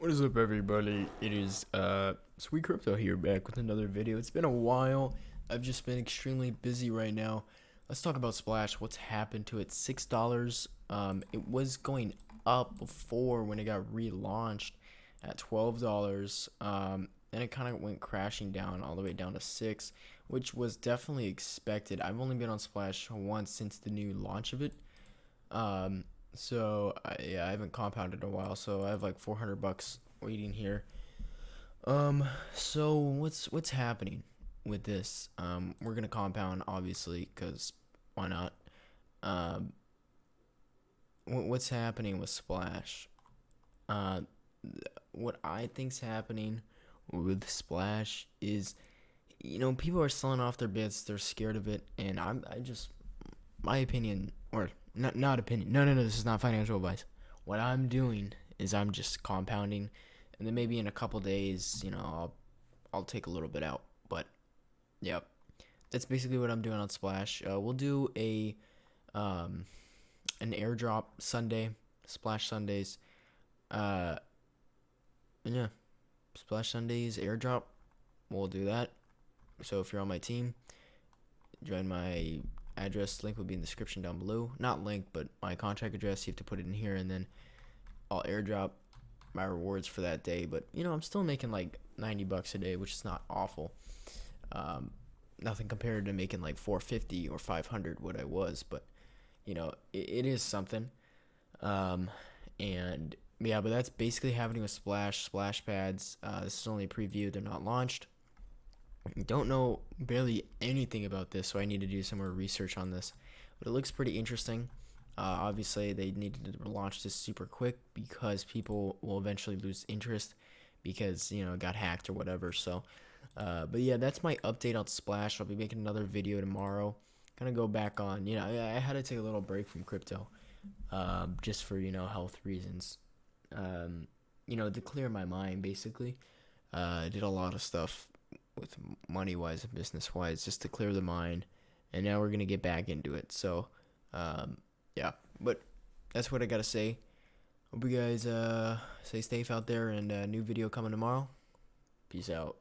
What is up, everybody? It is Sweet Crypto here, back with another video. It's been a while. I've just been extremely busy right now. Let's talk about Splash. What's happened to it? $6. It was going up before when it got relaunched at $12. Then it kind of went crashing down all the way down to 6, which was definitely expected. I've only been on Splash once since the new launch of it. Yeah, I haven't compounded in a while, so I have like 400 bucks waiting here. So what's happening with this? We're gonna compound, obviously, cause why not? Um, what's happening with Splash? Uh, what I think's happening with Splash is, people are selling off their bits. They're scared of it, and I just, my opinion, or not opinion. No, this is not financial advice. What I'm doing is I'm just compounding, and then maybe in a couple days, I'll take a little bit out. But yeah, that's basically what I'm doing on Splash. We'll do an airdrop Sunday, Splash Sundays. Uh, yeah, Splash Sundays airdrop. We'll do that. So if you're on my team, join my address. Link will be in the description down below. Not link, but my contract address. You have to put it in here, and then I'll airdrop my rewards for that day. But I'm still making like 90 bucks a day, which is not awful. Nothing compared to making like 450 or 500 what I was, but it is something. And yeah, but that's basically happening with splash pads. This is only a preview. They're not launched. Don't know barely anything about this, so I need to do some more research on this. But it looks pretty interesting. Obviously, they needed to launch this super quick because people will eventually lose interest because it got hacked or whatever. So, but yeah, that's my update on Splash. I'll be making another video tomorrow. Gonna go back on. I had to take a little break from crypto, just for health reasons. To clear my mind, basically. I did a lot of stuff with money wise and business wise just to clear the mind, and now we're gonna get back into it. So yeah, but that's what I gotta say. Hope you guys stay safe out there, and new video coming tomorrow. Peace out.